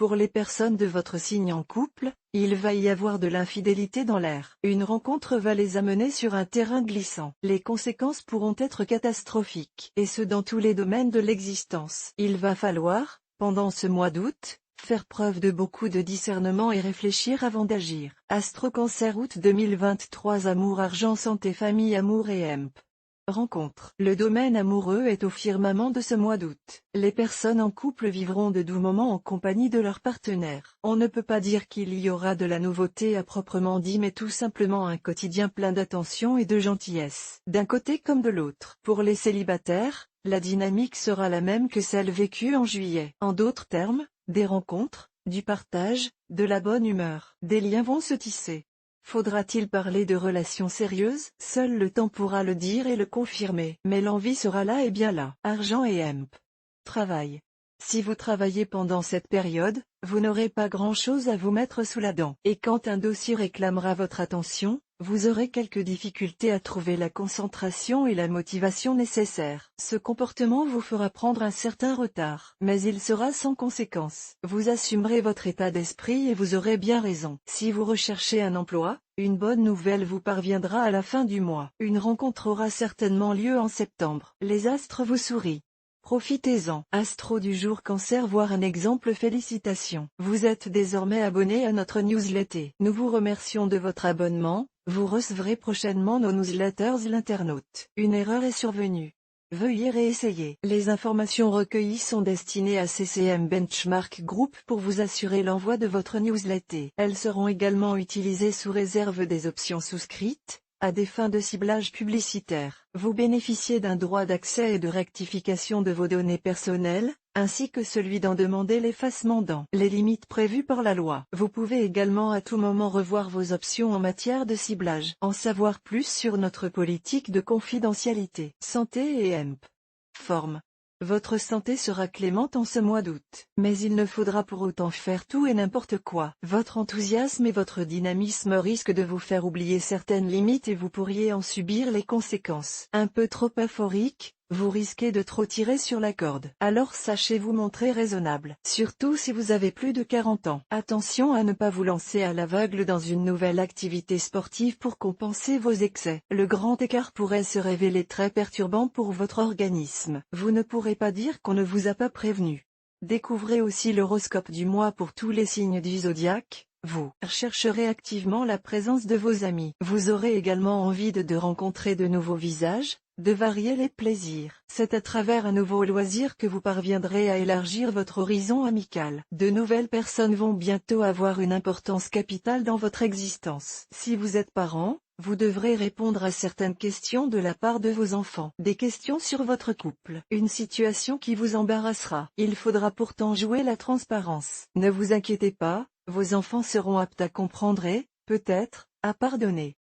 Pour les personnes de votre signe en couple, il va y avoir de l'infidélité dans l'air. Une rencontre va les amener sur un terrain glissant. Les conséquences pourront être catastrophiques, et ce dans tous les domaines de l'existence. Il va falloir, pendant ce mois d'août, faire preuve de beaucoup de discernement et réfléchir avant d'agir. Astro Cancer août 2023. Amour, argent, santé, famille, amour et hemp. Rencontre. Le domaine amoureux est au firmament de ce mois d'août. Les personnes en couple vivront de doux moments en compagnie de leur partenaire. On ne peut pas dire qu'il y aura de la nouveauté à proprement dit, mais tout simplement un quotidien plein d'attention et de gentillesse, d'un côté comme de l'autre. Pour les célibataires, la dynamique sera la même que celle vécue en juillet. En d'autres termes, des rencontres, du partage, de la bonne humeur. Des liens vont se tisser. Faudra-t-il parler de relations sérieuses? Seul le temps pourra le dire et le confirmer. Mais l'envie sera là et bien là. Argent et hemp. Travail. Si vous travaillez pendant cette période, vous n'aurez pas grand-chose à vous mettre sous la dent. Et quand un dossier réclamera votre attention, vous aurez quelques difficultés à trouver la concentration et la motivation nécessaires. Ce comportement vous fera prendre un certain retard, mais il sera sans conséquence. Vous assumerez votre état d'esprit et vous aurez bien raison. Si vous recherchez un emploi, une bonne nouvelle vous parviendra à la fin du mois. Une rencontre aura certainement lieu en septembre. Les astres vous sourient. Profitez-en. Astro du jour Cancer, voir un exemple. Félicitations. Vous êtes désormais abonné à notre newsletter. Nous vous remercions de votre abonnement. Vous recevrez prochainement nos newsletters. L'internaute. Une erreur est survenue. Veuillez réessayer. Les informations recueillies sont destinées à CCM Benchmark Group pour vous assurer l'envoi de votre newsletter. Elles seront également utilisées sous réserve des options souscrites, à des fins de ciblage publicitaire. Vous bénéficiez d'un droit d'accès et de rectification de vos données personnelles, ainsi que celui d'en demander l'effacement dans les limites prévues par la loi. Vous pouvez également à tout moment revoir vos options en matière de ciblage. En savoir plus sur notre politique de confidentialité. Santé et hemp. Forme. Votre santé sera clémente en ce mois d'août, mais il ne faudra pour autant faire tout et n'importe quoi. Votre enthousiasme et votre dynamisme risquent de vous faire oublier certaines limites et vous pourriez en subir les conséquences. Un peu trop euphorique, vous risquez de trop tirer sur la corde. Alors sachez vous montrer raisonnable, surtout si vous avez plus de 40 ans. Attention à ne pas vous lancer à l'aveugle dans une nouvelle activité sportive pour compenser vos excès. Le grand écart pourrait se révéler très perturbant pour votre organisme. Vous ne pourrez pas dire qu'on ne vous a pas prévenu. Découvrez aussi l'horoscope du mois pour tous les signes du zodiaque. Vous rechercherez activement la présence de vos amis. Vous aurez également envie de rencontrer de nouveaux visages, de varier les plaisirs. C'est à travers un nouveau loisir que vous parviendrez à élargir votre horizon amical. De nouvelles personnes vont bientôt avoir une importance capitale dans votre existence. Si vous êtes parent, vous devrez répondre à certaines questions de la part de vos enfants. Des questions sur votre couple. Une situation qui vous embarrassera. Il faudra pourtant jouer la transparence. Ne vous inquiétez pas, vos enfants seront aptes à comprendre et, peut-être, à pardonner.